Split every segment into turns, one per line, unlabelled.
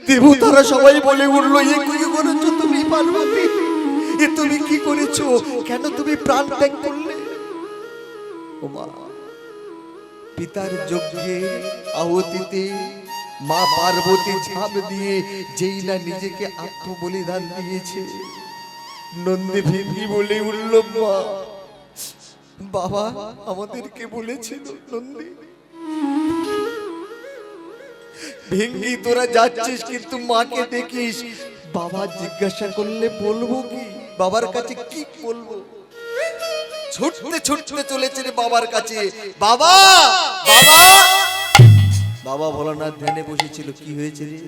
দেবতারা সবাই বলে উঠলো, এ কি করেছো তুমি পার্বতী? এ তুমি কি করেছো? কেন তুমি প্রাণ ত্যাগ করলে? ও মা, পিতার যজ্ঞে আহুতিতে মা পার্বতী ঝাঁপ দিয়ে যেই না নিজেকে আত্মবলিদান দিয়েছে, নন্দী ভেঙ্গি বলে উঠল, মা, বাবা আমাদেরকে বলেছিল নন্দী, ভেঙ্গি তোরা যাচ্ছিস কিন্তু মাকে দেখিস। বাবা জিজ্ঞাসা করলে বলবো কি? বাবার কাছে কি বলবো? ছুটতে ছুটতে চলেছে রে বাবার কাছে। বাবা, বাবা, বাবা ভোলানাথ ধ্যানে বসেছিল। কি হয়েছে রে?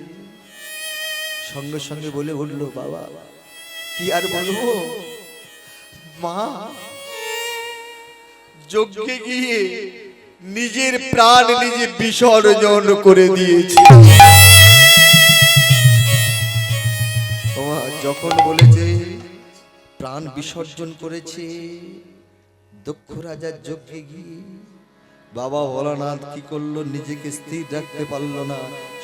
সঙ্গে সঙ্গে বলে উঠলো, বাবা কি আর বলবো, মা যজ্ঞে গিয়ে নিজের প্রাণ নিজে বিসর্জন করে দিয়েছে। যখন বলেছে প্রাণ বিসর্জন করেছে, দক্ষ রাজার যজ্ঞে গিয়ে বাবা ভোলানাথ কি করলো, নিজেকে স্থির রাখতে পারলো না,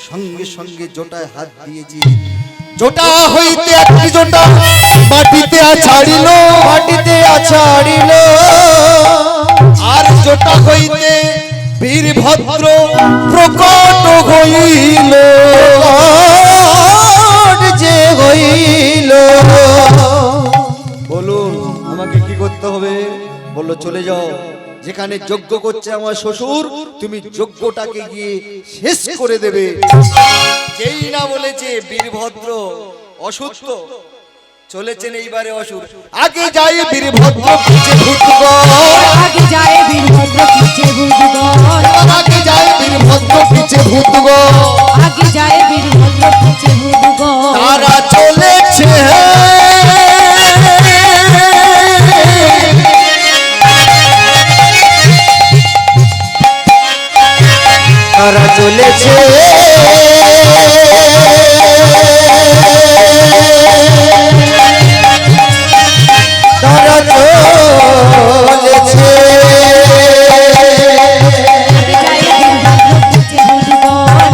সঙ্গে সঙ্গে জটায় হাত দিয়েছে। জটা হইতে একটি জটা মাটিতে আছাড়িল, মাটিতে আছাড়িল, আর জটা হইতে বীরভদ্র প্রকট হইল, যে হইল। বলুন আমাকে কি করতে হবে? বললো চলে যাও, যেখানে যজ্ঞ করছে আমার শ্বশুর, তুমি যজ্ঞটাকে গিয়ে শেষ করে দেবে। যেই না বলেছে বীরভদ্র অসুস্থ, চলেছেন এইবারে অসুর। আগে যায় বীরভদ্র পিছে ভূতগণ, আগে যায় বীরভদ্র পিছে ভূতগণ, আগে যায় বীরভদ্র পিছে ভূতগণ, আগে যায় বীরভদ্র পিছে ভূতগণ। তারা চলেছে, তারা চলেছে, তারা চলেছে,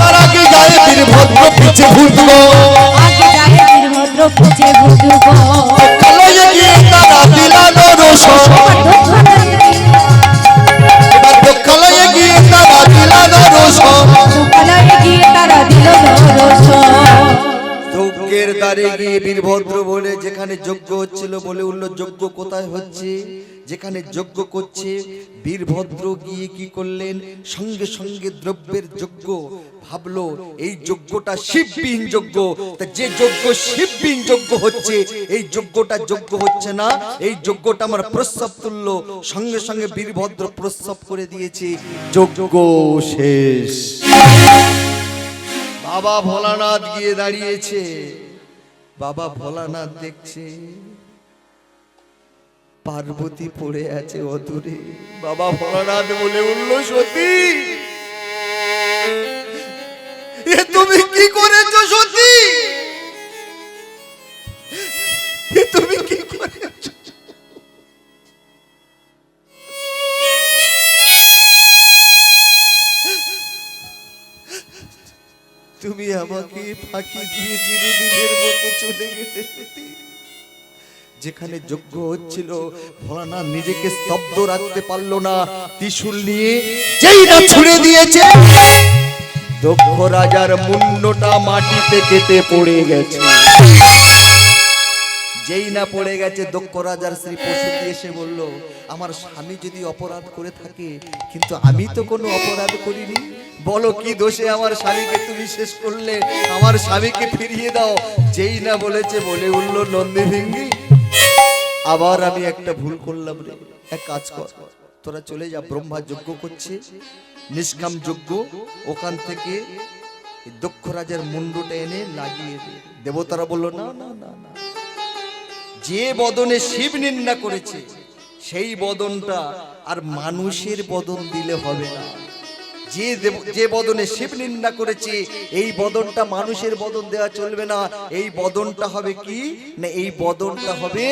তারা কি যায় বীরভদ্র পিছে ভূতগণ, আগে যায় বীরভদ্র পিছে ভূতগণ। কালো গিয়ে তারা দিলানো রোষণ, এবার দক্ষালয়ে গিয়ে তারা দিলানো রোষণ, দক্ষালয়ে গিয়ে তারা দিল রোষণ। যজ্ঞের দ্বারে গিয়ে বীরভদ্র বলে, যেখানে যজ্ঞ হচ্ছিল বলে উঠলো, যজ্ঞ কোথায় হচ্ছে? যেখানে যজ্ঞ করছে। বীরভদ্র গিয়ে কি করলেন, সঙ্গে সঙ্গে দ্রব্যের যজ্ঞ ভাবলো এই যজ্ঞটা শিববিহীন যজ্ঞ, তা যে যজ্ঞ শিববিহীন যজ্ঞ হচ্ছে, এই যজ্ঞটা যজ্ঞ হচ্ছে না, এই যজ্ঞটা আমার প্রস্রাব তুলল। সঙ্গে সঙ্গে বীরভদ্র প্রস্রাব করে দিয়েছে, যজ্ঞ শেষ। বাবা ভোলানাথ গিয়ে দাঁড়িয়েছে, বাবা ভোলানাথ দেখছে পার্বতী পড়ে আছে অদূরে। বাবা ভোলানাথ বলে উঠল, সতী এ তুমি কি করেছো? সতী এ তুমি কি করেছো? তুমি আমাকে ফাঁকি দিয়ে চিরদিনের মতো চলে গেলে। যেখানে যজ্ঞ হচ্ছিল, ভোলানাথ নিজেকে স্তব্ধ রাখতে পারলো না, ত্রিশূল নিয়ে যেই না ছুড়ে দিয়েছে, দক্ষ রাজার মুন্ডটা মাটিতে কেটে পড়ে গেছে। যেই না পড়ে গেছে, দক্ষ রাজার স্ত্রী পশুটি এসে বলল, আমার স্বামী যদি অপরাধ করে থাকে, কিন্তু আমি তো কোনো অপরাধ করিনি, বলো কি দোষে আমার স্বামীকে তুমি শেষ করলে? আমার স্বামীকে ফিরিয়ে দাও। যেই না বলেছে বলে উঠল, নন্দী ভেঙ্গি, আবার আমি একটা ভুল করলাম রে। এক কাজ কর, তোরা চলে যা, ব্রহ্মা যজ্ঞ করছে নিষ্কাম যজ্ঞ, ওখান থেকে দক্ষ রাজার মুন্ডটা এনে লাগিয়ে দে। দেবতারা বলল, না না না না, যে বদনে শিব নিন্দা করেছে সেই বদনটা আর মানুষের বদন দিলে হবে না। যে বদনে শিব নিন্দা করেছে এই বদনটা মানুষের বদন দেওয়া চলবে না। এই বদনটা হবে কি না, এই বদনটা হবে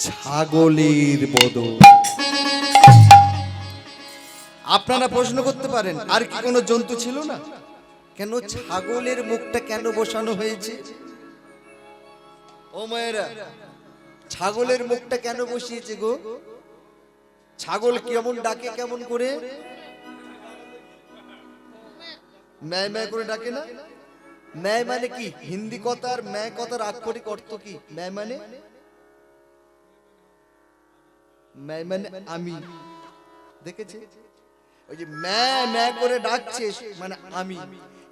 ছাগলের বদন। আপনারা প্রশ্ন করতে পারেন, আর কি কোনো জন্তু ছিল না? কেন ছাগলের মুখটা কেন বসানো হয়েছে? ও মায়েরা, ছাগলের মুখটা কেন বসিয়েছে গো? ছাগল কেমন ডাকে, কেমন করে? ম্যায় ম্যায় করে ডাকে না? ম্যায় মানে কি? হিন্দি কথার ম্যায় কথার আক্ষরিক অর্থ কি? ম্যায় মানে, ম্যায় মানে আমি। দেখেছে? ওই যে ম্যায় ম্যায় করে ডাকছে মানে আমি।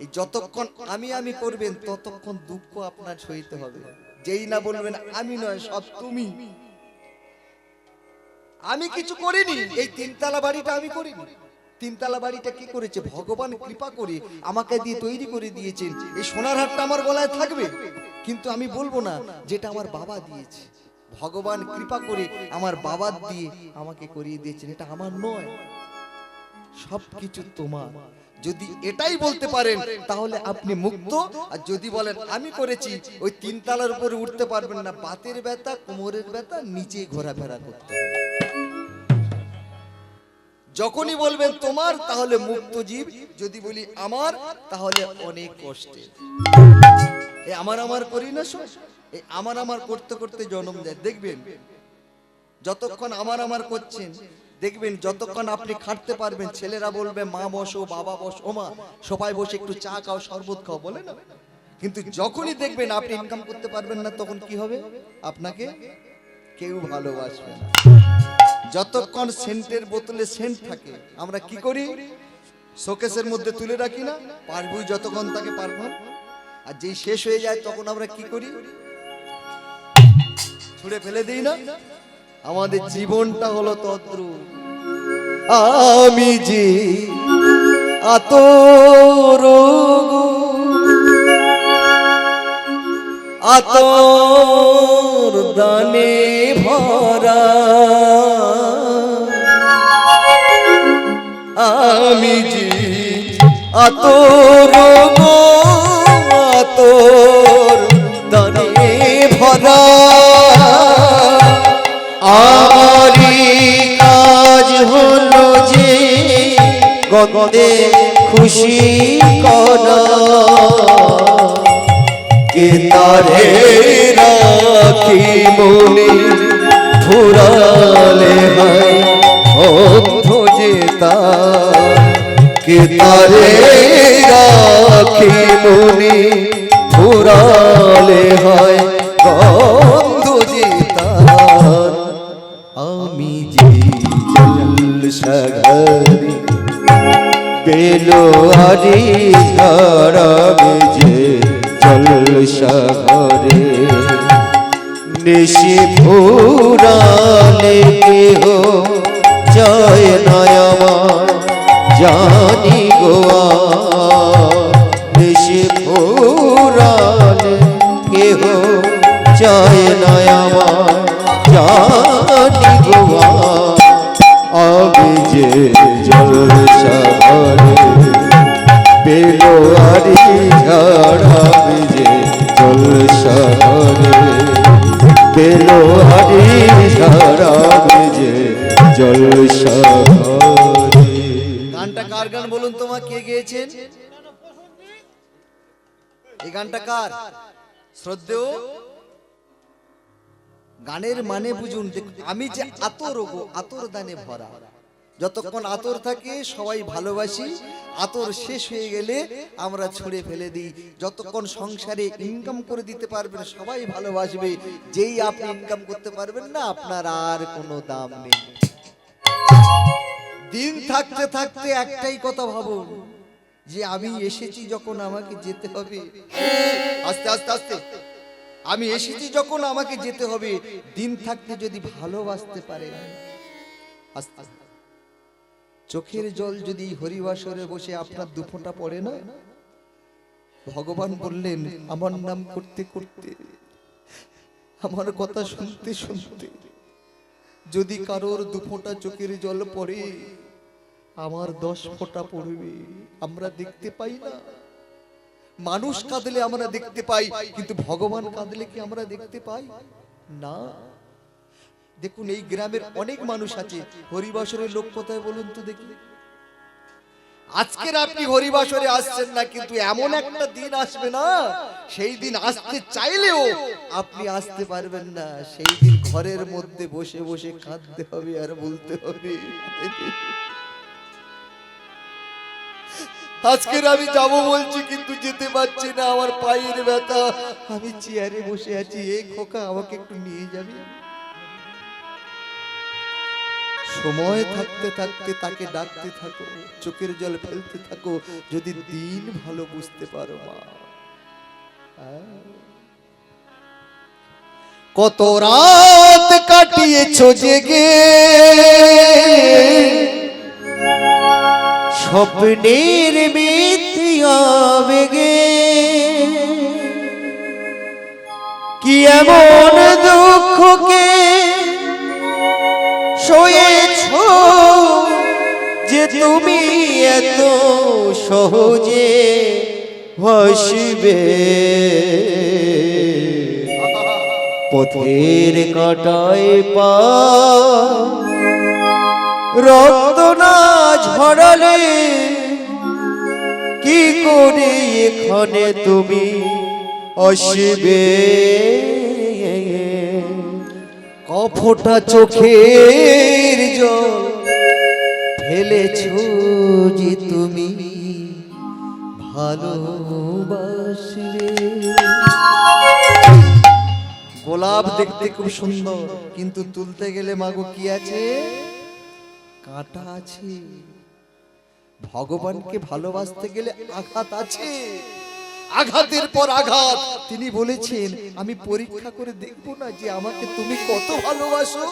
এই যতক্ষণ আমি আমি করবেন ততক্ষণ দুঃখ আপনার সইতে হবে। যেই না বলবেন আমি নয় সব তুমি, আমি কিছু করিনি, এই তিনতলা বাড়িটা আমি করিনি। তিনতলা বাড়িটা কি করেছে? ভগবান কৃপা করে আমাকে দিয়ে তৈরি করে দিয়েছেন। এই সোনার হারটা আমার গলায় থাকবে, কিন্তু আমি বলবো না যেটা আমার বাবা দিয়েছে। ভগবান কৃপা করে আমার বাবা দিয়ে আমাকে করিয়ে দিয়েছেন, এটা আমার নয়, সবকিছু তোমার। যদি এটাই বলতে পারেন তাহলে আপনি মুক্ত। আর যদি বলেন আমি করেছি, ওই তিনতলার উপরে উঠতে পারবেন না, বাতের ব্যথা, কোমরের ব্যথা, নিচে ঘোরাফেরা করতে হবে। যখনই বলবেন তোমার তাহলে মুক্ত জীব, যদি বলি আমার তাহলে অনেক কষ্টে। এই আমার আমার করি না সব, এই আমার আমার করতে করতে জন্ম দেয়। দেখবেন যতক্ষণ আমার আমার করছেন, দেখবেন যতক্ষণ আপনি খাটতে পারবেন, ছেলেরা বলবে মা বসো, বাবা বসো, ও মা সবাই বসে একটু চা খাও, শরবত খাও, বলে না? কিন্তু যখনই দেখবেন আপনি ইনকাম করতে পারবেন না, তখন কি হবে? আপনাকে কেউ ভালোবাসবে না। যতক্ষণ সেন্টের বোতলে সেন্ট থাকে, আমরা কি করি? শোকেসের মধ্যে তুলে রাখি না? পারবই যতক্ষণ তাকে পারবো। আর যেই শেষ হয়ে যায় তখন আমরা কি করি? ছুঁড়ে ফেলে দিই না? আমাদের জীবনটা হলো তদ্রূপ। আমি যে আতর আতর দানে ভরা, আমি যে আতর আতর দানে ভরা,
আমারি কাজ হলো যে গন্ধে খুশি করা, কে তারে রাখি মনে ফুরালে হয় অন্ধ যে তার, কে তারে রাখি মনে ফুরালে হয় গন্ধ যে তার। আমি যে জলসাঘরে বেলোয়ারি ঝরাবে যে জলসাঘরে, নিশি ফুরালে কেহ জয় নয় আমার জানি গোয়া, নিশি ফুরালে কেহ জয় নয় আমার জানি গোয়া। আমি যে জলসাঘরে বেলোয়ারি ঝরাবে যে জলসাঘরে, বেলোয়ারি ঝরাবে যে জলসাঘরে।
গানটা কার গান বলুন তোমা? কে গেয়েছেন এই গানটা? কার? শ্রদ্ধেয়। গানের মানে বুঝুন। আমি যে আতর গো, আতর দানে ভরা। যতক্ষণ আতর থাকে সবাই ভালোবাসি, আতর শেষ হয়ে গেলে আমরা ছুঁড়ে ফেলে দিই। যতক্ষণ সংসারে ইনকাম করে দিতে পারবেন সবাই ভালোবাসবে, যেই আপনি ইনকাম করতে পারবেন না আপনার আর কোনো দাম নেই। দিন থাকতে থাকতে একটাই কথা ভাবুন, যে আমি এসেছি যখন আমাকে যেতে হবে। আস্তে আস্তে আস্তে, আমি এসেছি যখন আমাকে যেতে হবে। দিন থাকতে যদি ভালোবাসতে পারে, আস্তে আস্তে চোখের জল যদি হরিবাসরে বসে আপনার দুফোঁটা পড়ে না, ভগবান বললেন আমার নাম করতে করতে, আমার কথা শুনতে শুনতে যদি কারোর দুফোঁটা চোখের জল পড়ে, আমার 10 ফোঁটা পড়বে। আমরা দেখতে পাই না। মানুষ কাঁদলে আমরা দেখতে পাই, কিন্তু ভগবান কাঁদলে কি আমরা দেখতে পাই না? দেখুন এই গ্রামের অনেক মানুষ আছে, হরিবাসরের লোক কোথায় বলুন তো দেখি? আজকের আপনি হরিবাসরে আসছেন না, কিন্তু এমন একটা দিন আসবে না, সেই দিন আসতে চাইলেও আপনি আসতে পারবেন না। সেই দিন ঘরের মধ্যে বসে বসে কাঁদতে হবে আর বলতে হবে, আজকের আমি যাব বলছি কিন্তু যেতে পারছি না, আমার পায়ের ব্যথা, আমি চেয়ারে বসে আছি, এই খোকা আমাকে একটু নিয়ে যাবি। সময় থাকতে থাকতে তাকে ডাকতে থাকো, চোখের জল ফেলতে থাকো, যদি দিন ভালো বুঝতে পারো মা। কত রাত কাটিয়েছো জেগে
স্বপ্নের মিথ্যা বেগে, কি এমন দুঃখকে সয়েছ যে তুমি এত সহজে ভাসবে। পথের কাঁটায় পা রক্ত না ঝরালে কি করে এখানে তুমি আসবে।
কফোটা চোখের জল ফেলেছো যে তুমি ভালোবাসবে। গোলাপ দেখতে খুব সুন্দর, কিন্তু তুলতে গেলে মাগো কি আছে, কাঁটা আছে। ভগবানকে ভালোবাসতে গেলে আঘাত আছে, আঘাতের পর আঘাত। তিনি বলেছেন আমি পরীক্ষা করে দেখবো না যে আমাকে তুমি কত ভালোবাসো।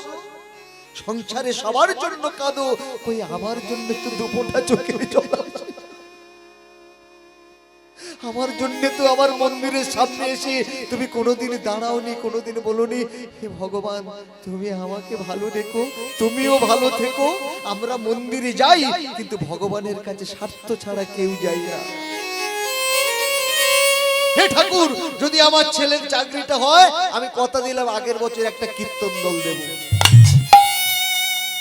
সংসারে সবার জন্য কাঁদো, কই আমার জন্য তো দুপোটা চোখের জল আসে। আমার জন্য তো আমার মন্দিরের সামনে এসে তুমি কোনোদিন দাঁড়াওনি, কোনোদিন বলোনি হে ভগবান তুমি আমাকে ভালো রেখো, তুমিও ভালো থেকো। আমরা মন্দিরে যাই, কিন্তু ভগবানের কাছে স্বার্থ ছাড়া কেউ যাই না। হে ঠাকুর, যদি আমার ছেলের চাকরিটা হয়, আমি কথা দিলাম আগের বছর একটা কীর্তন দল দেব।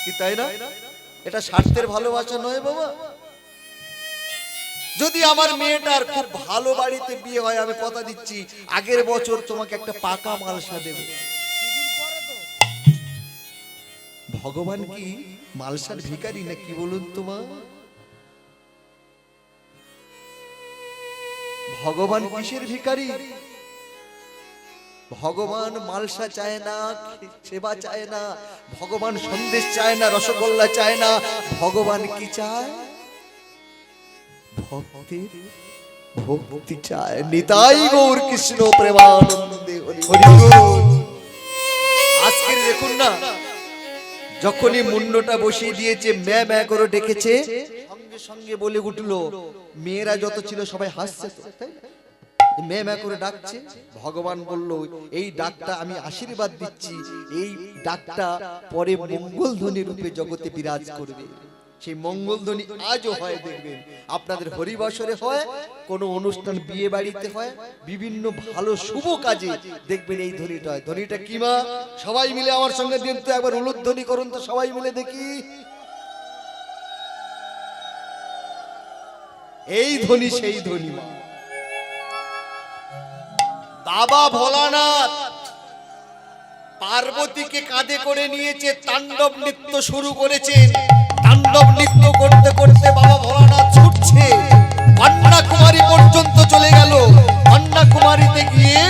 কি তাই না? এটা স্বার্থের ভালোবাসা নয় বাবা। যদি আমার মেয়েটার খুব ভালো বাড়িতে বিয়ে হয়, আমি কথা দিচ্ছি আগের বছর তোমাকে একটা পাকা মালসা দেব। ভগবান কি মালসার ভিখারি না কি বলুন তোমা? ভগবান কিসের ভিখারি? ভগবান মালসা চায় না, সেবা চায় না, ভগবান সন্দেশ চায় না, রসগোল্লা চায় না। ভগবান কি চায়? ভক্তির ভক্তি চায়। নিতাই গৌর কৃষ্ণ প্রেমানন্দে হরি বল। আজকে দেখুন না, যখনই মুন্ডটা বসিয়ে দিয়েছে, ম্যা ম্যা করে ডেকেছে, সঙ্গে সঙ্গে বলে উঠলো, মেয়েরা যত ছিল সবাই হাসছে তো, তাই না? মে মে করে ডাকছে। ভগবান বলল এই ডাকটা আমি আশীর্বাদ দিচ্ছি, এই ডাকটা পরে মঙ্গলধ্বনি রূপে জগতে বিরাজ করবে। সেই মঙ্গলধ্বনি আজও হয়, দেখবেন আপনাদের হরিবাসরে হয়, কোনো অনুষ্ঠান বিয়ে বাড়িতে হয়, বিভিন্ন ভালো শুভ কাজে দেখবেন এই ধ্বনিটা হয়। ধ্বনিটা কি মা? সবাই মিলে আমার সঙ্গে দিন তো একবার উলুধ্বনি করুন তো, সবাই মিলে দেখি। এই ধ্বনি সেই ধ্বনি মা। বাবা ভোলানাথ পার্বতীকে কাঁধে করে নিয়েছে, তাণ্ডব নৃত্য শুরু করেছেন। তাণ্ডব নৃত্য করতে করতে বাবা ভোলানাথ ছুটছে, কন্যাকুমারী পর্যন্ত চলে গেল। কন্যাকুমারীতে গিয়ে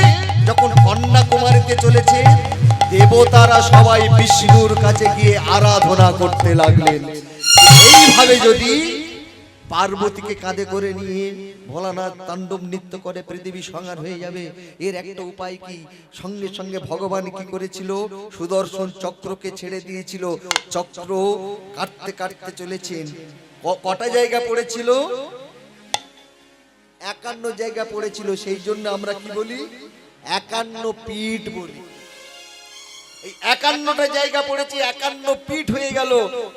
যখন কন্যাকুমারীতে চলেছে, দেবতারা সবাই বিষ্ণুর কাছে গিয়ে আরাধনা করতে লাগলেন। এইভাবে যদি পার্বতীকে কাঁধে করে নিয়ে ভোলানাথ তাণ্ডব নৃত্য করে পৃথিবী সংহার হয়ে যাবে। এর একটা উপায় কি? সঙ্গে সঙ্গে ভগবান কি করেছিল? সুদর্শন চক্রকে ছেড়ে দিয়েছিল। চক্র কাটতে কাটতে চলেছেন। কটা জায়গা পড়েছিল? 51 জায়গা পড়েছিল। সেই জন্য আমরা কি বলি? 51 পীঠ বলি। এই 51টা জায়গা পড়েছে, 51 পীঠ হয়ে গেল।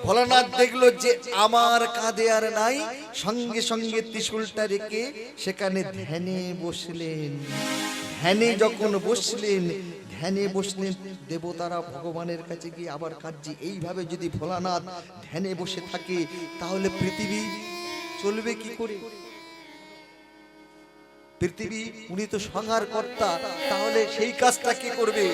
ভোলানাথ দেখলো যে আমার কাঁধে আর নাই, সঙ্গে সঙ্গে ত্রিশূলটা রেখে সেখানে ধ্যানে বসলেন। ধ্যানে যখন বসলেন, দেবতারা ভগবানের কাছে গিয়ে আবার কাঁদছে। এইভাবে যদি ভোলানাথ ধ্যানে বসে থাকে, তাহলে পৃথিবী চলবে কি করে? পৃথিবী উনি তো সংহার কর্তা, তাহলে সেই কাজটা কে করবে?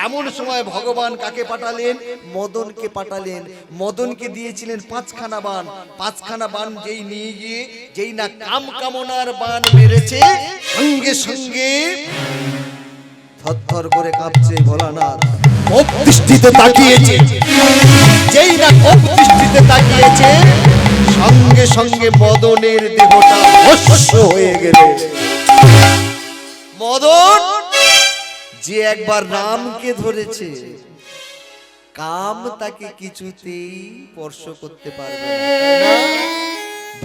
এমন সময় ভগবান কাকে পাঠালেন? মদনকে পাঠালেন। মদনকে দিয়েছিলেন 5খানা বাণ। 5খানা বাণ যেই নিয়ে গিয়ে যেই না কাম কামনার বাণ মেরেছে, সঙ্গে সঙ্গে থরথর করে কাঁপছে ভোলানাথ। কোপ দৃষ্টিতে তাকিয়েছে, যেই না কোপ দৃষ্টিতে তাকিয়েছে, সঙ্গে সঙ্গে মদনের দেহটা ভস্ম হয়ে গেল। মদন যে একবার রামকে ধরেছে, কাম তাকে কিছুতেই স্পর্শ করতে পারবে না।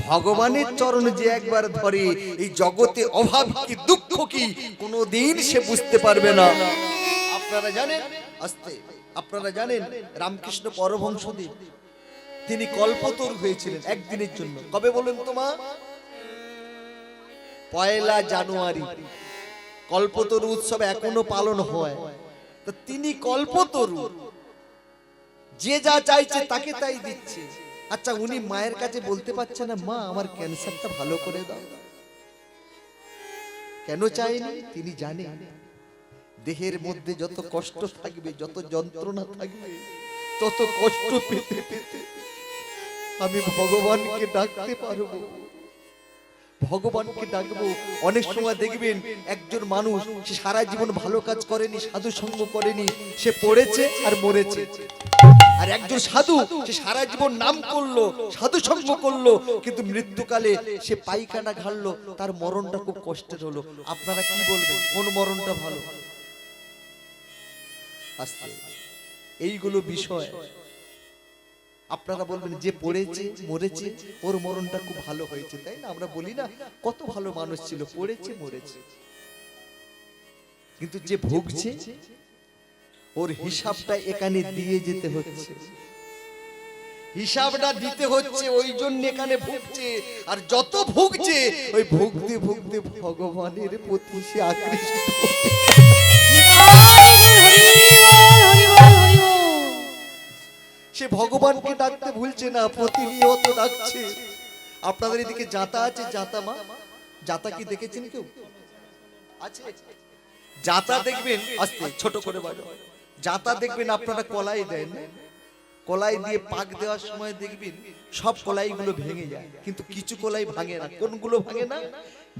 ভগবানের চরণ যে একবার ধরে, এই জগতে অভাব কি দুঃখ কি কোনোদিন সে বুঝতে পারবে না। আপনারা জানেন, আস্তে আপনারা জানেন রামকৃষ্ণ পরমহংসদেব তিনি কল্পতরু হয়েছিলেন একদিনের জন্য। কবে বলুন তো মা? 1 জানুয়ারি। কল্পতরু উৎসব এখনো পালন হয়। তো তিনি কল্পতরু, যে যা চাইছে তাকে তাই দিচ্ছে। আচ্ছা, উনি মায়ের কাছে বলতে পারছে না, মা আমার ক্যান্সারটা ভালো করে দাও? কেন চাইনি? তিনি জানেন দেহের মধ্যে যত কষ্ট থাকবে, যত যন্ত্রণা থাকবে, তত কষ্ট পেতে পেতে আমি ভগবানকে ডাকতে পারবো, ভগবানকে ডাকবো। অনেক সময় দেখবেন একজন মানুষ সে সারা জীবন ভালো কাজ করেনি, সাধু সঙ্গ করেনি, সে পড়েছে আর মরেছে। আর একজন সাধু সে সারা জীবন নাম করলো, সাধু সঙ্গ করলো, কিন্তু মৃত্যুকালে সে পায়খানা ঘাললো, তার মরণটা খুব কষ্টের হলো। আপনারা কি বলবেন, কোন মরণটা ভালো? আস্তে, এইগুলো বিষয় আপনারা বলবেন যে পড়েছে মরেছে ওর মরণটা খুব ভালো হয়েছে, তাই না? আমরা বলি না কত ভালো মানুষ ছিল, পড়েছে মরেছে। কিন্তু যে ভুগছে ওর হিসাবটা এখানে দিয়ে যেতে হচ্ছে, হিসাবটা দিতে হচ্ছে, ওই জন্য এখানে ভুগছে। আর যত ভুগছে ওই ভুগতে ভুগতে ভগবানের প্রতি সে আকৃষ্ট। সে ভগবানকে ডাকতে ভুলছে না, প্রতিনিয়ত ডাকছে। আপনাদের এদিকে জাতা আছে, জাতা মা? জাতা কি দেখেছেন কেউ? আছে? জাতা দেখবেন, আস্তে ছোট করে বাজো, জাতা দেখবেন আপনারা কলাই দেন, কলাই দিয়ে পাক দেওয়ার সময় দেখবেন সব কলাইগুলো ভেঙে যায়, কিন্তু কিছু কলাই ভাঙে না। কোনগুলো ভাঙে না?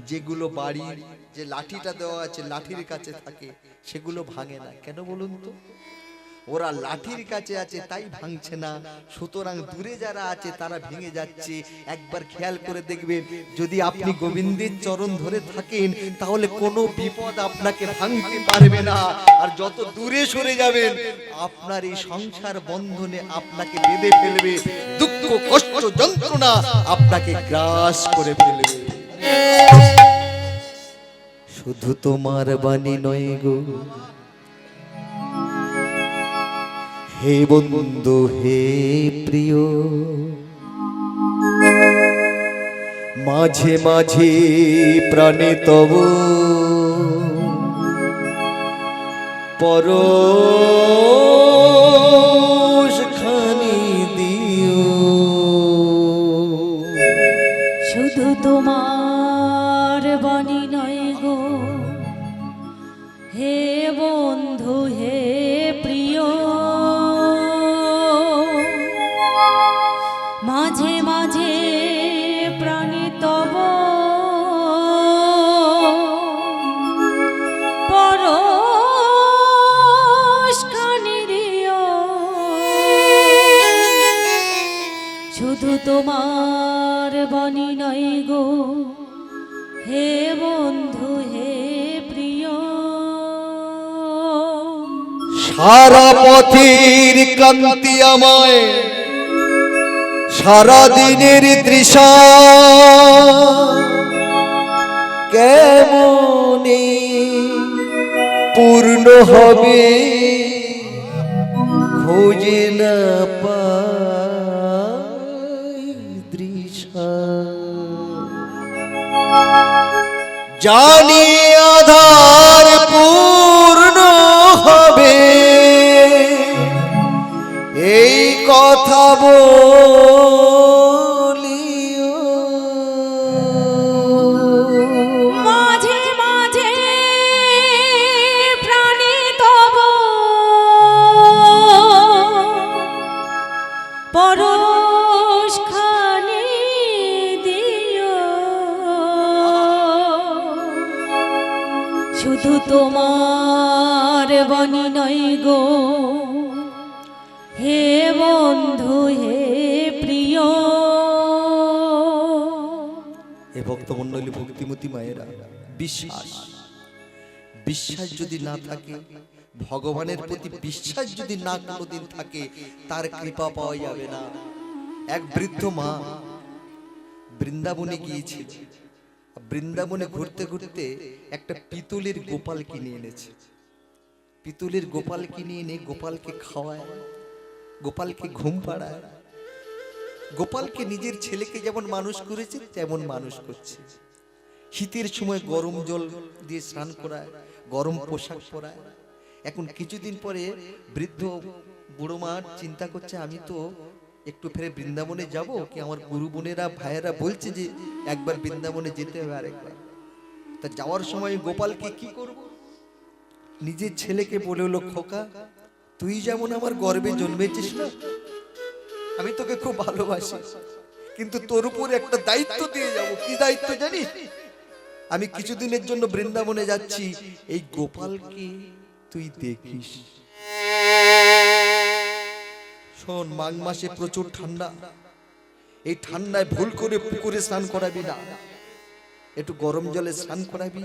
যেগুলো বাড়ির যে লাঠিটা দেওয়া আছে লাঠির কাছে থাকে সেগুলো ভাঙে না। কেন বলুন তো? ওরা লাঠির কাছে আছে তাই ভাঙছে না, সুতরাং দূরে যারা আছে তারা ভেঙে যাচ্ছে। একবার খেয়াল করে দেখবেন, যদি আপনি গোবিন্দের চরণ ধরে থাকেন তাহলে কোনো বিপদ আপনাকে ভাঙতে পারবে না। আর যত দূরে সরে যাবেন আপনার এই সংসার বন্ধনে আপনাকে বেঁধে ফেলবে, দুঃখ কষ্ট যন্ত্রণা আপনাকে গ্রাস করে ফেলবে। শুধু তোমার বাণী নয় গো হে বন্ধু হে প্রিয়, মাঝে মাঝে প্রাণে তব পরশ খানি দিও।
শুধু তোমার বাণী নয় গো হে বন্ধু হে প্রিয়, মাঝে মাঝে প্রাণী তব পরশ খানি দিও। শুধু তোমার বাণী নয় গো হে বন্ধু হে প্রিয়।
সারা পথের ক্লান্তি আমায়, সারা দিনের তৃষা কেমনে পূর্ণ হবে খোঁজে না পাই তৃষা। জানি আধার পূর্ণ হবে এই কথা বলিও,
শুধু তোমার বাণী নয় গো হে বন্ধু হে প্রিয়।
হে ভক্তমণ্ডলী, ভক্তিমতী মায়েরা, বিশ্বাস বিশ্বাস যদি না থাকে, ভগবানের প্রতি বিশ্বাস যদি না কোনোদিন থাকে, তার কৃপা পাওয়া যাবে না। এক বৃদ্ধ মা বৃন্দাবনে গিয়েছিল। বৃন্দাবনে ঘুরতে ঘুরতে একটা পিতলের গোপাল কিনে এনেছে। পিতলের গোপাল কিনে এনে গোপালকে খাওয়ায়, গোপালকে ঘুম পাড়ায়, গোপালকে নিজের ছেলেকে যেমন মানুষ করেছে তেমন মানুষ করছে। শীতের সময় গরম জল দিয়ে স্নান করায়, গরম পোশাক পরায়। এখন কিছুদিন পরে বৃদ্ধ বুড়ো মা চিন্তা করছে, আমি তো একটু ফেরে বৃন্দাবনে যাব, কি আমার গুরু বোনেরা ভাইয়েরা বলছে যে একবার বৃন্দাবনে যেতে হবে আরেকবার। তা যাওয়ার সময় গোপালকে কি করব? নিজের ছেলেকে বলে হলো, খোকা তুই যেমন আমার গর্ভে জন্মেছিস না, আমি তোকে খুব ভালোবাসি, কিন্তু তোর উপর একটা দায়িত্ব দিয়ে যাব। কি দায়িত্ব জানিস? আমি কিছুদিনের জন্য বৃন্দাবনে যাচ্ছি, এই গোপালকে তুই দেখিস। শোন, মাঘ মাসে প্রচুর ঠান্ডা, এই ঠান্ডায় ভুল করে পুকুরে স্নান করাবি না, একটু গরম জলে স্নান করাবি,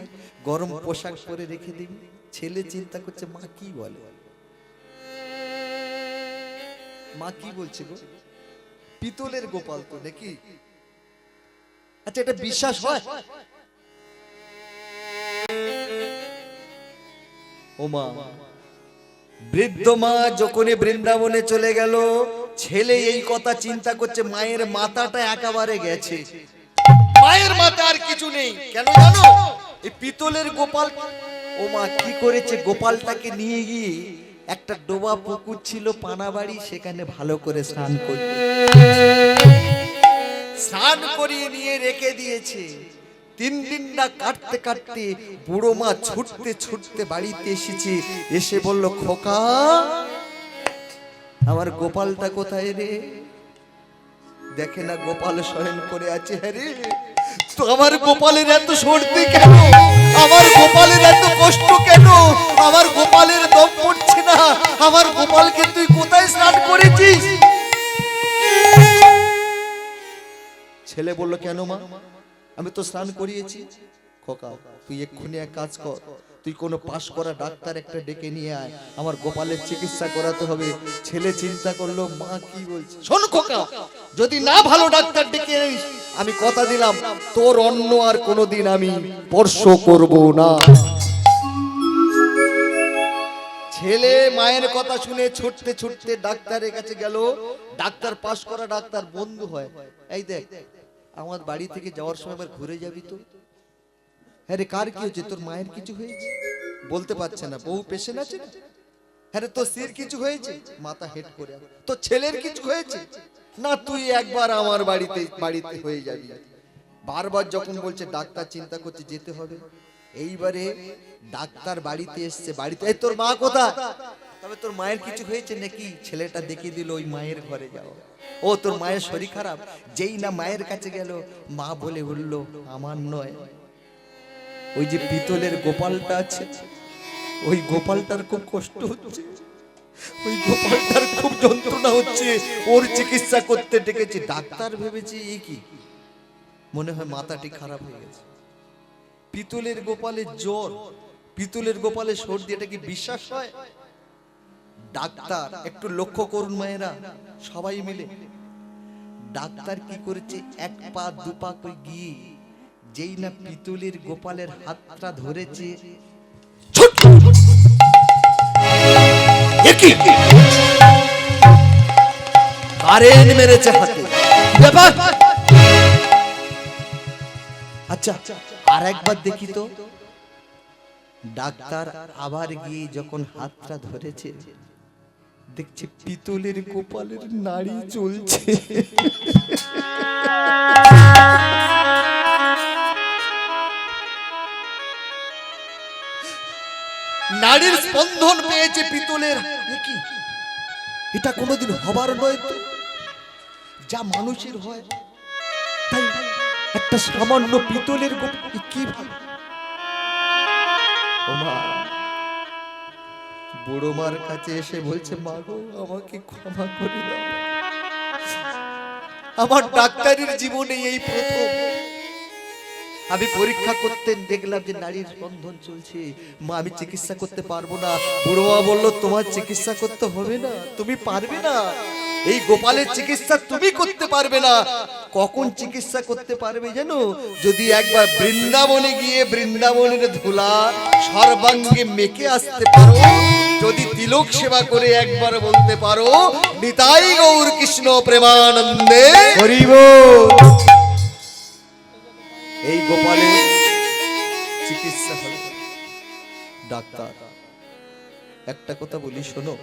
গরম পোশাক পরে রেখে দিবি। ছেলে চিন্তা করছে, মা কি বলে, মা কি বলছে গো? পিতলের গোপাল তো নাকি? আচ্ছা, এটা বিশ্বাস হয়? ও মা, বৃদ্ধ মা যখনই বৃন্দাবনে চলে গেল, ছেলে এই কথা চিন্তা করছে, মায়ের মাথাটা একেবারে গেছে, মায়ের মাথা আর কিছু নেই। কেন জানো? এই পিতলের গোপাল। ও মা কি করেছে, গোপালটাকে নিয়ে গিয়ে একটা ডোবা পুকুর ছিল পানাবাড়ি, সেখানে ভালো করে স্নান করতে, স্নান করিয়ে নিয়ে রেখে দিয়েছে। 3 দিন না কাটতে কাটতে বুড়ো মা ছুটতে ছুটতে বাড়িতে এসেছে। এসে বলল, খোকা আমার গোপালটা কোথায় রে? দেখে না গোপাল শয়ন করে আছে। হ্যাঁ রে, তো আমার গোপালের এত সর্দি কেন? আমার গোপালের এত কষ্ট কেন? আমার গোপালের দম পড়ছে না। আমার গোপালকে তুই কোথায় স্নান করেছিস? ছেলে বলল, কেন মা? আমি তো স্নান করিয়েছি। খোকা তুই এক্ষুনি এক কাজ কর, তুই কোনো পাশ করা ডাক্তার একটা ডেকে নিয়ে আয়, আমার গোপালের চিকিৎসা করাতে হবে। ছেলে চিন্তা করলো, মা কি বলছে? শোন খোকা, যদি না ভালো ডাক্তার ডেকে আনিস, আমি কথা দিলাম তোর অন্ন আর কোনোদিন আমি স্পর্শ করব না। ছেলে মায়ের কথা শুনে ছুটতে ছুটতে ডাক্তারের কাছে গেল। ডাক্তার পাশ করা ডাক্তার, বন্ধু হয়। এই দেখ, আমার বাড়ি থেকে যাওয়ার সময় আবার ঘুরে যাবি তো। হ্যাঁ রে, কার কি হয়েছে? তোর মায়ের কিছু হয়েছে? বলতে পারছে না, বহু পেশেন্ট আছে না। হ্যাঁ রে, তোর স্ত্রীর কিছু হয়েছে? মাথা হেড করে। তোর ছেলের কিছু হয়েছে? না, তুই একবার আমার বাড়িতে হয়ে যাবি। বারবার যখন বলছে, ডাক্তার চিন্তা করছে যেতে হবে। এইবারে ডাক্তার বাড়িতে এসছে, বাড়িতে, এই তোর মা কোথায়? তবে তোর মায়ের কিছু হয়েছে নাকি? ছেলেটা দেখিয়ে দিল, ওই মায়ের ঘরে যাও। ও তোর মায়ের শরীর খারাপ। যেই না মায়ের কাছে গেল, মা বলে বলল, আমার নয়, ওই যে পিতলের গোপালটা আছে, ওই গোপালটার খুব কষ্ট হচ্ছে, ওই গোপালটার খুব যন্ত্রণা হচ্ছে, ওর চিকিৎসা করতে ডেকেছি। ডাক্তার ভেবেছে এই কি, মনে হয় মাথাটি খারাপ হয়ে গেছে। পিতলের গোপালের জ্বর, পিতলের গোপালের সর্দি, এটা কি বিশ্বাস হয়? ডাক্তার একটু লক্ষ্য করুন মায়েরা, সবাই মিলে ডাক্তার কি করেছে, 1 পা 2 পা করে গিয়ে যেই না পিতলের গোপালের হাতটা ধরেছে, কারেন্ট মেরেছে হাতে। ব্যাপার। আচ্ছা, আর একবার দেখি তো। ডাক্তার আবার গিয়ে যখন হাতটা ধরেছে, দেখছে পিতলের গোপালের নাড়ি চলছে। নাড়ির স্পন্দন পেয়েছে পিতলের। এটা কোনোদিন হবার নয় তো, যা মানুষের হয় তাই একটা সামান্য পিতলের গোপাল কি ভাবে? ও মা, বুড়ো মার কাছে এসে বলছে, মা গো, আমাকে ক্ষমা করে দাও। আমার ডাক্তারির জীবনে এই প্রথম আমি পরীক্ষা করতে দেখলাম যে নারীর বন্ধন চলছে। মা, আমি চিকিৎসা করতে পারবো না। বুড়ো মা বললো, তোমার চিকিৎসা করতে হবে না, তুমি পারবে না। এই গোপালের চিকিৎসা তুমি করতে পারবে না। কখন চিকিৎসা করতে পারবে জানো? যদি একবার বৃন্দাবনে গিয়ে বৃন্দাবনের ধুলা সর্বাঙ্গে মেখে আসতে পারো, যদি তিলক সেবা করে একবার বলতে পারো, নিতাই গৌর কৃষ্ণ প্রেমানন্দে
হরি বল।
এই গোপালের চিকিৎসা হবে। ডাক্তার, একটা কথা বলি শোনো,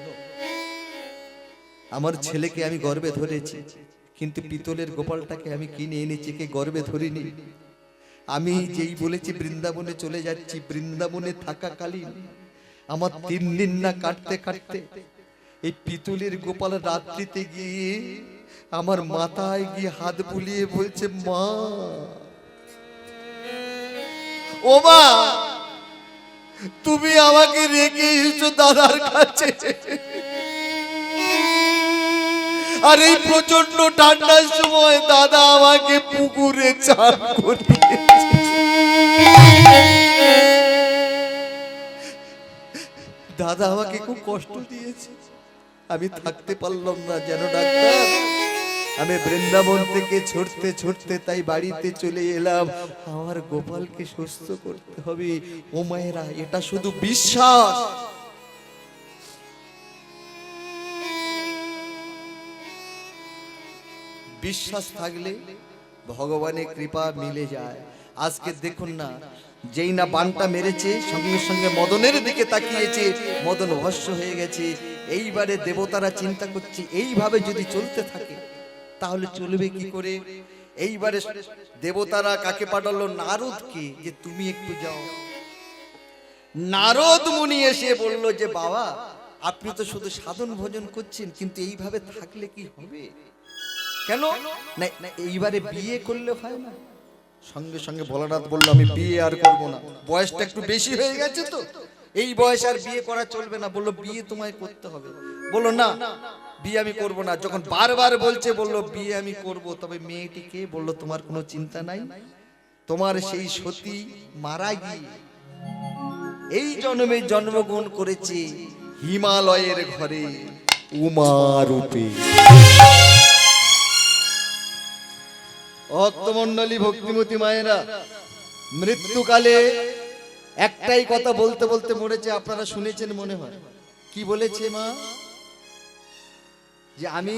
আমার ছেলেকে আমি গর্ভে ধরেছি, কিন্তু পিতলের গোপালটাকে আমি কিনে এনেছি, কে গর্ভে ধরিনি। আমি যেই বলেছি বৃন্দাবনে চলে যাচ্ছি, বৃন্দাবনে থাকাকালীন আমার 3 দিন না কাটতে কাটতে এই পিতলের গোপাল রাত্রিতে গিয়ে আমার মাথায় গিয়ে হাত বুলিয়ে বলছে, মা, ও মা, তুমি আমাকে রেখে এসেছো দাদার কাছে। আর এই প্রচন্ড ঠান্ডার সময় দাদা আমাকে পুকুরে চান করিয়েছে। দাদা আমাকে খুব কষ্ট দিয়েছে, আমি থাকতে পারলাম না। যেন ডাক্তার, আমি বৃন্দাবন থেকে ছুটতে ছুটতে তাই বাড়িতে চলে এলাম। আমার গোপালকে সুস্থ করতে হবে। ও মায়েরা, এটা শুধু বিশ্বাস। বিশ্বাস থাকলে ভগবানের কৃপা মিলে যায়। আজকে দেখুন না, যেই না বানটা মেরেছে, সঙ্গে সঙ্গে মদনের দিকে তাকিয়েছে, মদন ভস্ম হয়ে গেছে। এইবারে দেবতারা চিন্তা করছে, এইভাবে যদি চলতে থাকে তাহলে চলবে কি করে। এইবারে দেবতারা কাকে পাঠালো? নারদকে, যে তুমি একটু যাও। নারদ মুনি এসে বলল যে, বাবা, আপনি তো শুধু সাধন ভোজন করছেন, কিন্তু এইভাবে থাকলে কি হবে? কেন না, এইবারে বিয়ে করলে হয় না? সঙ্গে সঙ্গে ভোলানাথ বলল, আমি বিয়ে আর করব না, বয়সটা একটু বেশি হয়ে গেছে তো, এই বয়স আর বিয়ে করা চলবে না। বলল, বিয়ে তোমায় করতে হবে। বলল, না, বিয়ে আমি করব না। যখন বারবার বলছে, বলল, বিয়ে আমি করব। তবে মেয়েটিকে বলল, তোমার কোনো চিন্তা নাই, তোমার সেই সতী মারা গিয়ে এই জন্মে জন্মগ্রহণ করেছে হিমালয়ের ঘরে উমা রূপে। ভক্তমণ্ডলী, ভক্তিমতী মায়েরা, মৃত্যুকালে একটাই কথা বলতে বলতে মরেছে। আপনারা শুনেছেন মনে হয়। কি বলেছে মা? যে আমি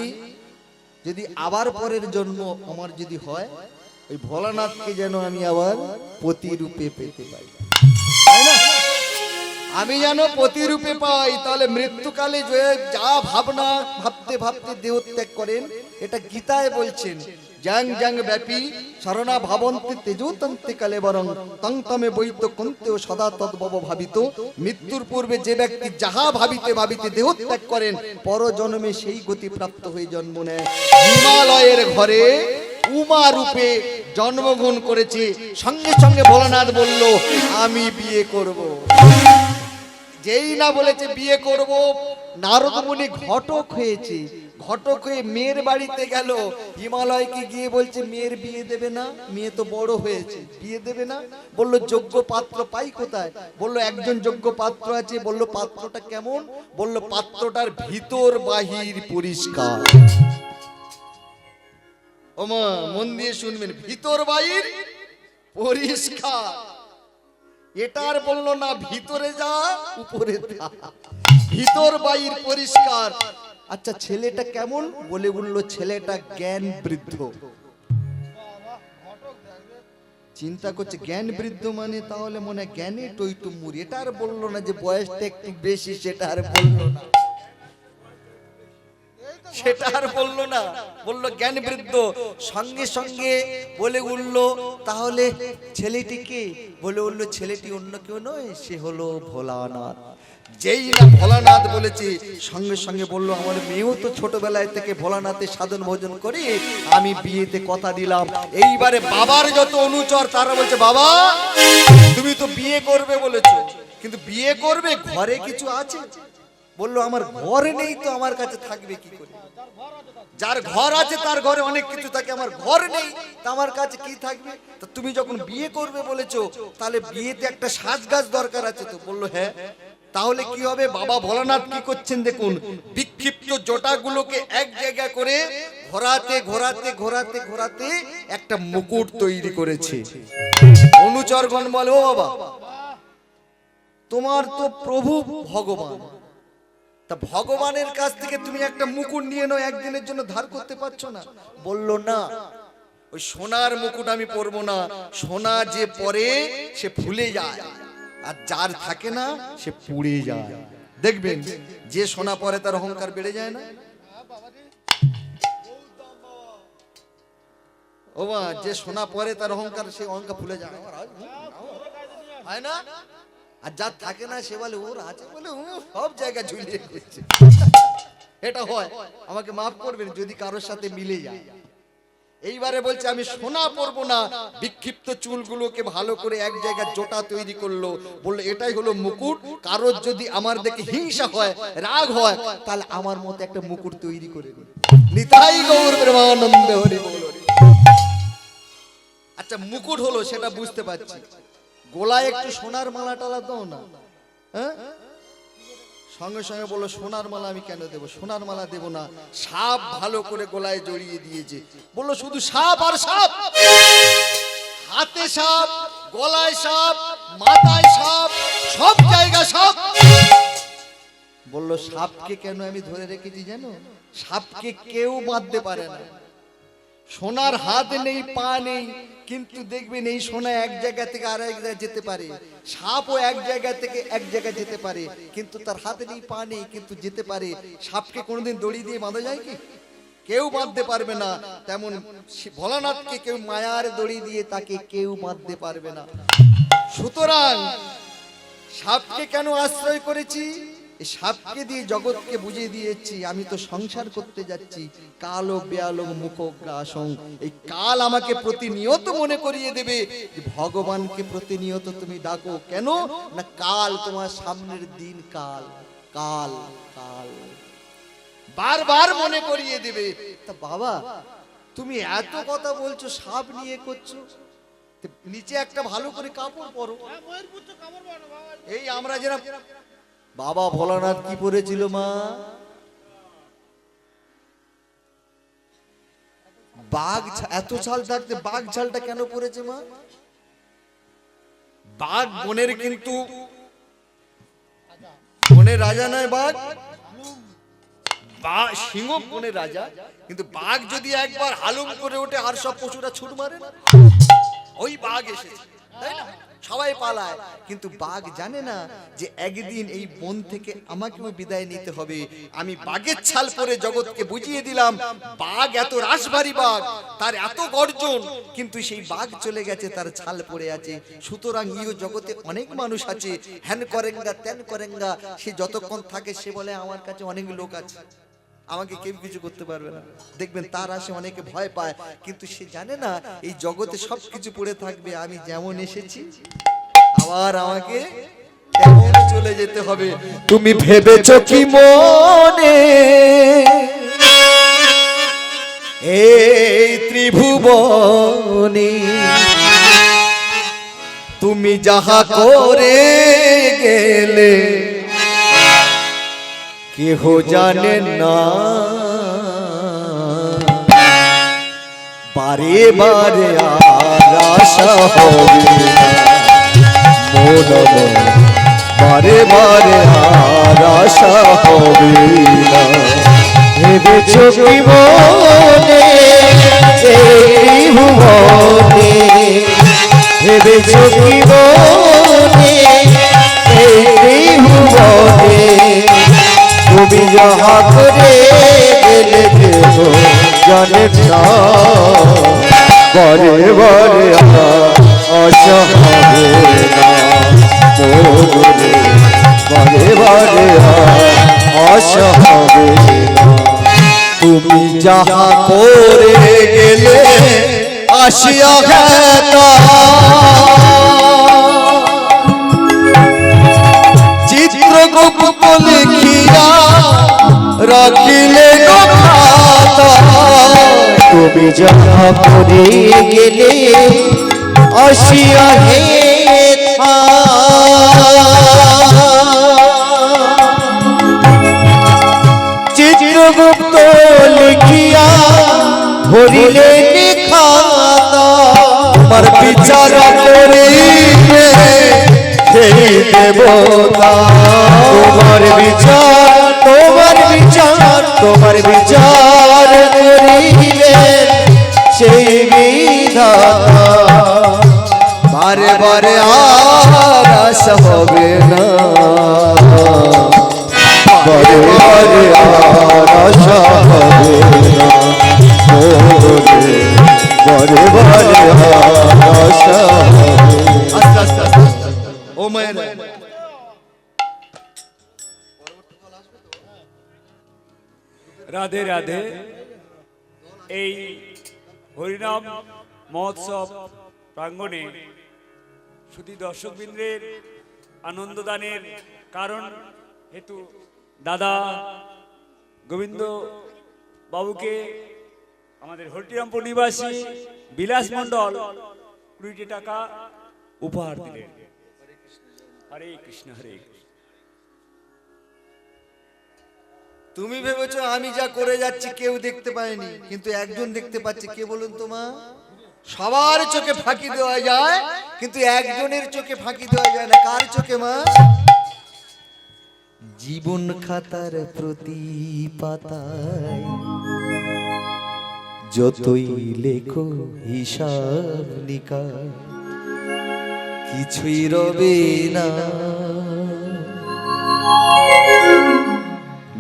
যদি আবার পরের জন্ম আমার যদি হয়, ওই ভোলানাথকে যেন আমি আবার পতি রূপে পেতে পাই, তাই না? আমি যেন পতি রূপে পাই। তাহলে মৃত্যুকালে যা ভাবনা ভাবতে ভাবতে দেহ ত্যাগ করেন, এটা গীতায় বলছেন, জাং জাং ব্যাপী শরণা ভাবন্তে তেজোতন্তে কালে বরং তং তমে বৈত কন্তেও সদা তদ্ভব ভাবিত। মৃত্যুর পূর্বে যে ব্যক্তি যাহা ভাবিতে ভাবিতে দেহ ত্যাগ করেন, পর জন্মে সেই গতি প্রাপ্ত হয়ে জন্ম নেয়। হিমালয়ের ঘরে উমা রূপে জন্মগ্রহণ করেছে। সঙ্গে সঙ্গে ভোলানাথ বলল, আমি বিয়ে করব। যেই না বলেছে বিয়ে করব, নারদ মুনি ঘটক হয়েছে। ঘটক হয়ে মেয়ের বাড়িতে গেল। হিমালয়কে গিয়ে বলছে, মেয়ের বিয়ে দেবে না? মেয়ে তো বড় হয়েছে, বিয়ে দেবে না? বলল, যোগ্য পাত্র পাই কোথায়? বলল, একজন যোগ্য পাত্র আছে। বলল, পাত্রটা কেমন? বলল, পাত্রটার ভিতর বাহির পরিষ্কার। ওমা, মন দিয়ে শুনবেন, ভিতর বাহির পরিষ্কার। এটা আর বললো না ভিতরে যা উপরে যা, ভিতর বাহির পরিষ্কার। আচ্ছা, ছেলেটা কেমন? বলে বললো, ছেলেটা জ্ঞান বৃদ্ধ। চিন্তা করছে, জ্ঞান বৃদ্ধ মানে তাহলে মনে হয় জ্ঞানে টইটুম্বুর। এটা আর বললো না যে বয়সটা একটু বেশি, সেটা আর বললো না, সেটা আর বললো না। বললো জ্ঞান বৃদ্ধ। সঙ্গে সঙ্গে বলে উঠলো, তাহলে ছেলেটিকে? বলে উঠলো, ছেলেটি অন্য কেউ নয়, সে হলো ভোলানাথ। যেই না ভোলানাথ বলেছে, সঙ্গে সঙ্গে বললো, আমার মেয়েও তো ছোটবেলায় থেকে ভোলানাথের সাধন ভোজন করে, আমি বিয়েতে কথা দিলাম। এইবারে বাবার যত অনুচর তারা বলছে, বাবা, তুমি তো বিয়ে করবে বলেছো, কিন্তু বিয়ে করবে ঘরে কিছু আছে? বললো আমার ঘর নেই তো আমার কাছে থাকবে কি করে? যার ঘর আছে তার ঘরে অনেক কিছু থাকে, আমার ঘর নেই তা আমার কাছে কি থাকবে? তা তুমি যখন বিয়ে করবে বলেছো, তাহলে বিয়েতে একটা সাজগাজ দরকার আছে তো? বললো হ্যাঁ। তাহলে কি হবে? বাবা ভোলানাথ কি করছেন দেখুন, বিক্ষিপ্ত জটাগুলোকে এক জায়গা করে ঘোরাতে ঘোরাতে ঘোরাতে ঘোরাতে একটা মুকুট তৈরি করেছে। অনুচরগণ বলে, ও বাবা, তোমার তো প্রভু ভগবান, তা ভগবানের কাছ থেকে তুমি একটা মুকুট নিয়ে নাও, একদিনের জন্য ধার করতে পারছো না? বলল না, ওই সোনার মুকুট আমি পরবো না। সোনা যে পরে সে ফুলে যায়, আর যার থাকে না সে পুড়ে যায়। দেখবেন যে সোনা পরে তার অহংকার বেড়ে যায় না? ও মা, যে সোনা পরে তার অহংকার, সে অহংকার ফুলে যায়, হয় না? আর যার থাকে না সে বলে ওর আছে বলে সব জায়গায় ঝুলিয়ে দিচ্ছে। এটা হয়, আমাকে মাফ করবেন যদি কারোর সাথে মিলে যায়। এইবারে বলছে আমি সোনা পরবো না, বিক্ষিপ্ত চুলগুলোকে ভালো করে এক জায়গায় জোটা তৈরি করলো। বললো এটাই হলো মুকুট, কারোর যদি আমার দেখে হিংসা হয়, রাগ হয়, তাহলে আমার মতো একটা মুকুট তৈরি করে দিন। নিতাই গৌর প্রেমানন্দ হরি বল। আচ্ছা, মুকুট হলো সেটা বুঝতে পারছি, গলায় একটু সোনার মালা টালা দাও না। হ্যাঁ, সঙ্গে সঙ্গে বললো সোনার মালা আমি কেন দেবো? সোনার মালা দেবো না, সাপ ভালো করে গলায় জড়িয়ে দিয়েছে। বললো শুধু সাপ আর সাপ, হাতে সাপ, গলায় সাপ, মাথায় সাপ, সব জায়গা সাপ। বললো সাপকে কেন আমি ধরে রেখেছি জানো? সাপকে কেউ বাঁধতে পারে না। সোনার হাত নেই, পা নেই, কিন্তু দেখবেন এই সোনা এক জায়গা থেকে আর এক জায়গায় যেতে পারে। সাপও এক জায়গা থেকে এক জায়গায় যেতে পারে, কিন্তু তার হাতে নেই, পা নেই, কিন্তু যেতে পারে। সাপকে কোনোদিন দড়ি দিয়ে বাঁধা যায় কি? কেউ বাঁধতে পারবে না। তেমন ভোলানাথকে কেউ মায়ার দড়ি দিয়ে তাকে কেউ বাঁধতে পারবে না। সুতরাং সাপকে কেন আশ্রয় করেছি? এই সাপকে দিয়ে জগৎকে বুঝিয়ে দিয়েছি আমি তো সংসার করতে যাচ্ছি। কালো বেয়ালো মুখগ্রাসং, এই কাল আমাকে প্রতিনিয়ত মনে করিয়ে দেবে যে ভগবানকে প্রতিনিয়ত তুমি ডাকো। কেন না, কাল তোমার সামনের দিন, কাল কাল কাল বারবার মনে করিয়ে দেবে। তা বাবা, তুমি এত কথা বলছো, সাপ নিয়ে করছো, নিচে একটা ভালো করে কাপড় পরো। এই আমরা যেরকম বাবা ভোলানাথ কি পরেছিল মা? বাঘ, এত ছাল থাকতে বাঘ ছালটা কেন পরেছে মা? বাঘ বনের, কিন্তু বনের রাজা নয় বাঘ, সিংহ বনের রাজা। কিন্তু বাঘ যদি একবার হালুম করে ওঠে আর সব পশুরা ছুট মারে না, ওই বাঘ এসেছে, তাই না? সবাই পালায়, কিন্তু বাঘ জানে না যে একদিন এই বন থেকে আমাকেও বিদায় নিতে হবে। আমি বাঘের ছাল পরে জগৎকে বুঝিয়ে দিলাম বাঘ এত রাশভারী বাঘ, তার এত গর্জন, কিন্তু সেই বাঘ চলে গেছে, তার ছাল পড়ে আছে। সুতরাং ইও জগতে অনেক মানুষ আছে, হ্যান করেঙ্গা ত্যান করেঙ্গা, সে যতক্ষণ থাকে সে বলে আমার কাছে অনেক লোক আছে, আমাকে কেউ কিছু করতে পারবে না। দেখবেন তার আসে অনেকে ভয় পায়, কিন্তু সে জানে না এই জগতে সবকিছু পড়ে থাকবে। আমি যেমন এসেছি আবার আমাকে তেমন চলে যেতে হবে।
তুমি ভেবেছো কি মনে এই ত্রিভুবনে তুমি যাহা করে গেলে কেহ জানে না, বারে বারে আর আশা হবে মন, বারে বারে আর আশা হবে না। ভেবেছো কি মনে এই ভুবনে, ভেবেছো কি মনে এই ভুবনে তুমি যাহা করে গেলে কেহ জানে না, বারে বারে আশা হবে না মনে, বারে বারে আশা হবে না। তুমি যাহা করে গেলে আসিয়া না, রাখিলে গো খাতা তুমি যাহা করে গেলে আসিয়া হে চিত্রগুপ্ত লিখিয়া ধরিলে খাতা তোমার বিচার করিবে সেই দেবতা তোমার বিচার তোমার বিচার তোমার বিচার করিবে সেই বিধাতা বারে বারে আর আশা হবে না বারে বারে আর আশা হবে না বারে বারে আর আশা হবে না।
আস্তে আস্তে আস্তে আস্তে আস্তে। ও মায়ের
রাধে রাধে। এই হরিনাম মহোৎসব প্রাঙ্গণে শুধু দর্শকবৃন্দের আনন্দদানের কারণ হেতু দাদা গোবিন্দ বাবুকে আমাদের হরিরামপুর নিবাসী বিলাস মণ্ডল 20 টাকা উপহার দিলেন। হরে কৃষ্ণ হরে কৃষ্ণ।
তুমি ভেবেছো আমি যা করে যাচ্ছি কেউ দেখতে পায়নি, কিন্তু একজন দেখতে পাচ্ছে। কে বলুন তো মা? সবার চোখে ফাঁকি দেওয়া যায়, কিন্তু একজনের চোখে ফাঁকি দেওয়া যায় না। কার চোখে মা? জীবন খাতার প্রতি পাতায় যতই লেখো হিসাব নিকাশ কিছুই রবে না।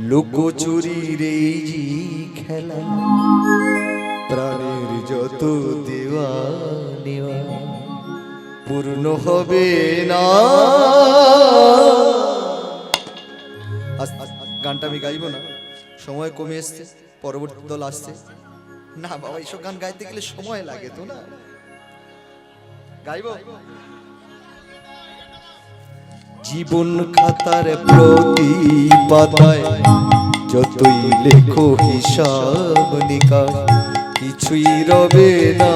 লুকোচুরির এই যে খেলা প্রাণের যত দেওয়া নেওয়া পূর্ণ হবে না। গানটা আমি গাইবো না, সময় কমে এসছে, পরবর্তী দল আসছে। না বাবা, এইসব গান গাইতে গেলে সময় লাগে তো না, গাইবো। জীবন খাতার প্রতি পাতায় যতই লেখো হিসাব নিকাশ কিছুই রবে না।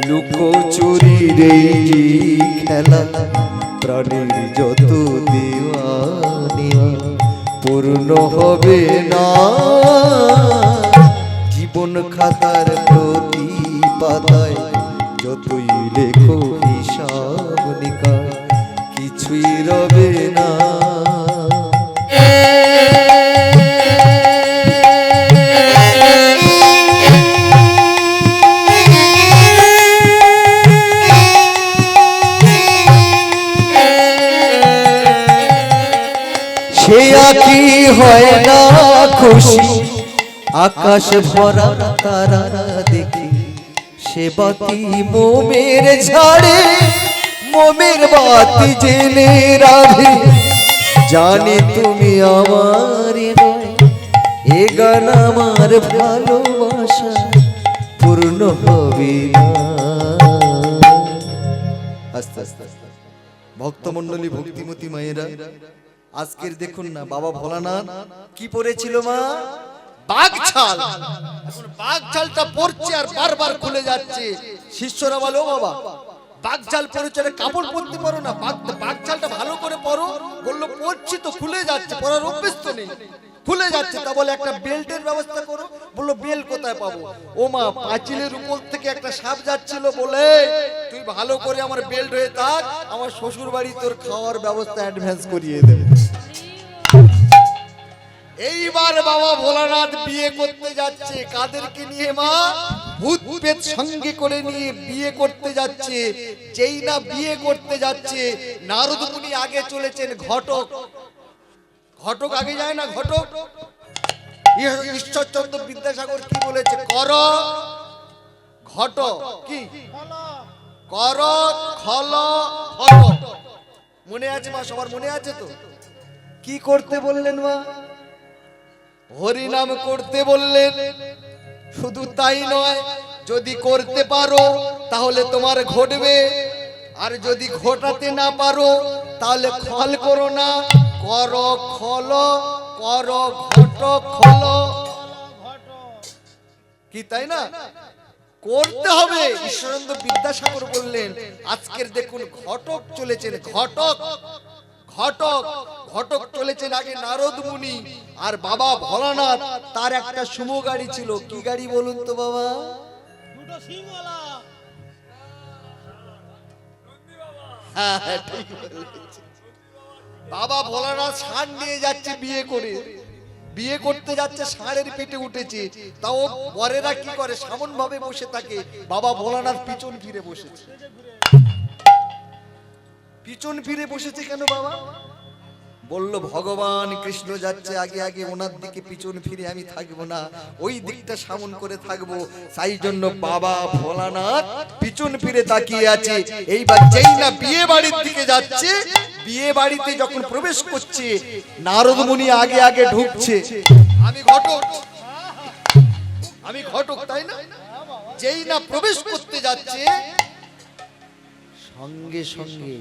লুকোচুরির এই খেলা প্রাণীর যত দেওয়া নেওয়া পূর্ণ হবে না। জীবন খাতার প্রতি পাতায় যতই লেখো হিসাব নিকাশ কিছুই রবে না। সে আকি হয় না খুশি আকাশ ভরা তারা দেখি, সে বাতি মোমের ঝাড়ে মোমের বাতি জেলে রাধে। জানি তুমি আমার নয়, এ গান আমার ভালোবাসা পূর্ণ হবে না। আস্তে আস্তে ভক্তমণ্ডলী, ভক্তিমতী মায়েরা, আজকের দেখুন না বাবা ভোলানাথ কি পড়েছিল মা? বাঘছাল। এখন বাঘছালটা পড়ছে আর বারবার খুলে যাচ্ছে। শিষ্যরা বলো বাবা বাঘছাল পড়েছে, কাপড় পরতে পারো না, বাঘছালটা ভালো করে পরো। বললো পড়ছি তো, খুলে যাচ্ছে, পরার অভ্যেস তো নেই, খুলে যাচ্ছে। তা বলে একটা বেল্টের ব্যবস্থা করো। বললো বেল্ট কোথায় পাবো? ও মা, পাঁচিলের উপর থেকে একটা সাপ যাচ্ছিল, বলে তুই ভালো করে আমার বেল্ট হয়ে থাক, আমার শ্বশুর বাড়ি তোর খাওয়ার ব্যবস্থা অ্যাডভান্স করিয়ে দেবে। এইবার বাবা ভোলানাথ বিয়ে করতে যাচ্ছে। কাদেরকে নিয়ে মা? ভূত প্রেত সঙ্গে করে নিয়ে বিয়ে করতে যাচ্ছে। যেই না বিয়ে করতে যাচ্ছে, নারদ মুনি আগে চলেছেন। ঘটক, ঘটক আগে যায় না? ঘটক ঈশ্বরচন্দ্র বিদ্যাসাগর কি বলেছে? কর ঘট কি কর খল হট। মনে আছে মা? সবার মনে আছে তো? কি করতে বললেন মা? হরিনাম করতে বললেন। শুধু তাই নয়, যদি করতে পারো তাহলে তোমার ঘটবে, আর যদি ঘটাতে না পারো তাহলে খল করো না, কর খল কর ঘটক হলো কি, তাই না? করতে হবে। ঈশ্বরানন্দ বিদ্যাসাগর বললেন, আজকের দেখুন ঘটক চলেছেন, ঘটক ঘটক ঘটক চলেছেন আগে নারদ মুনি, আর বাবা ভোলানাথ তার একটা সুমো গাড়ি ছিল। কি গাড়ি বলুন তো বাবা? হ্যাঁ, ঠিক বলেছে। বাবা ভোলানাথ ষাঁড় নিয়ে যাচ্ছে বিয়ে করে, বিয়ে করতে যাচ্ছে, ষাঁড়ের পেটে উঠেছে। তাও বরেরা কি করে, সামন ভাবে বসে থাকে, বাবা ভোলানাথ পিছন ফিরে বসেছে। পিছন ফিরে বসেছে কেন বাবা? বলল ভগবান কৃষ্ণ যাচ্ছে আগে আগে, ওনার দিকে পিছন ফিরে আমি থাকবো না, ওই দিকটা সামন করে থাকবো। তাই জন্য বাবা ভোলানাথ পিছন ফিরে তাকিয়ে আছে। এইবার যেই না বিয়ে বাড়ির দিকে যাচ্ছে, বিয়ে বাড়িতে যখন প্রবেশ করছে, নারদ মুনি আগে আগে ঢুকছে। আমি ঘটক, আমি ঘটক, তাই না? যেই না প্রবেশ করতে যাচ্ছে, সঙ্গে সঙ্গে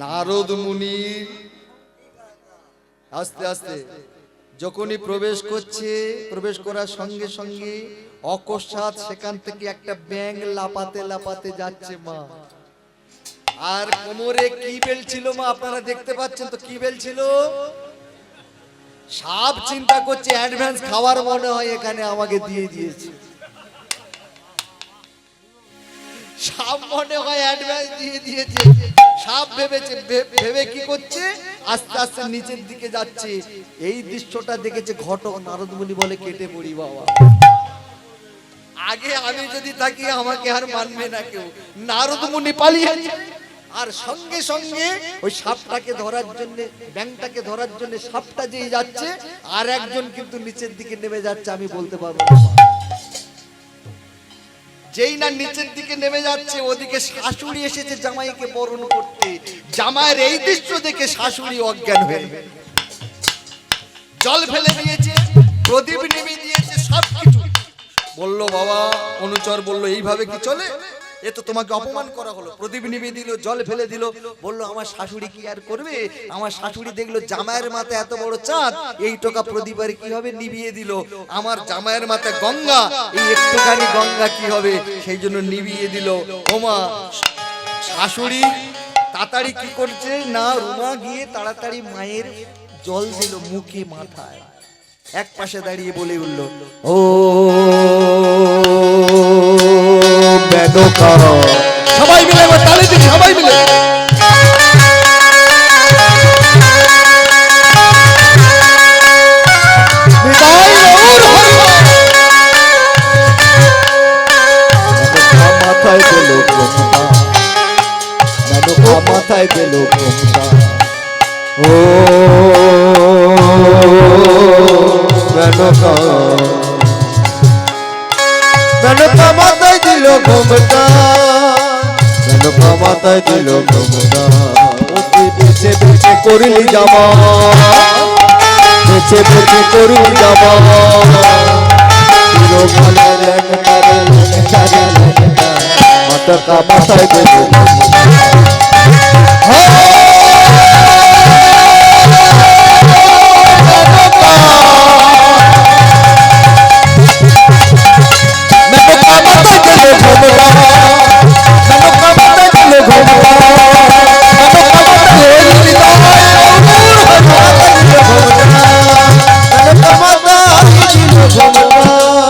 নারদ মুনি আস্তে আস্তে যখনই প্রবেশ করছে, প্রবেশ করার সঙ্গে সঙ্গে অকস্মাৎ সেখান থেকে একটা ব্যাঙ লাপাতে লাপাতে যাচ্ছে মা। আর কোমরে কি বেল ছিল মা, আপনারা দেখতে পাচ্ছেন তো কি বেল ছিল? সাপ চিন্তা করছে অ্যাডভান্স খাবার মনে হয় এখানে আমাকে দিয়ে দিয়েছে, সাপ মনে হয় অ্যাডভান্স দিয়ে দিয়েছে। সাপ ভেবেছে, ভেবে কি করছে, আস্তে আস্তে নিচের দিকে যাচ্ছে। এই দৃশ্যটা দেখেছে ঘটক। নারদ মুনি বলে কেটে পড়ি বাবা, আগে আমি যদি থাকি আমাকে আর মানবে না কেউ। নারদ মুনি পালিয়ে, আর সঙ্গে সঙ্গে ওই সাপটাকে ধরার জন্য, ব্যাঙটাকে ধরার জন্য সাপটা যেই যাচ্ছে, আর একজন কিন্তু নিচের দিকে নেমে যাচ্ছে। আমি বলতে পারবো না। যেই না নিচের দিকে নেমে যাচ্ছে, ওদিকে শাশুড়ি এসেছে জামাইকে বরণ করতে। জামাইয়ের এই দৃশ্য দেখে শাশুড়ি অজ্ঞান হয়ে জল ফেলে দিয়েছে, প্রদীপ নিভিয়ে দিয়েছে, সবকিছু। বললো বাবা, অনুচর বললো এইভাবে কি চলে? এ তো তোমাকে অপমান করা হলো। প্রদীপ নিভিয়ে দিল, জল ফেলে দিল। বললো আমার শাশুড়ি কি আর করবে? আমার শাশুড়ি দেখলো জামাইয়ের মাথায় এত বড় চাঁদ, এই টোকা প্রদীপ আর কি হবে, নিভিয়ে দিল। আমার জামাইয়ের মাথায় গঙ্গা, এই একটুখানি গঙ্গা কি হবে, সেই জন্য নিভিয়ে দিল। ওমা, শাশুড়ি তাড়াতাড়ি কি করছে না, রুমা গিয়ে তাড়াতাড়ি মায়ের জল দিল মুখে মাথায়। এক পাশে দাঁড়িয়ে বলে উঠল, ও
মেনকা।
সবাই মিলে একবার তালি দিন, সবাই মিলে।
মাথায় দিল ঘোমটা, মেনকা মাথায় দিল ঘোমটা। ও মেনকা, মেনকা মাথায় দিল ঘোমটা, মেনকা মাথায় দিল ঘোমটা। অতি বেছে বেছে করিলি যাবা, বেছে বেছে করিলি যাবা। চিরকালের ল্যাংটা রে ল্যাংটা রে ল্যাংটা, মাথা মাথায় দিল ঘোমটা।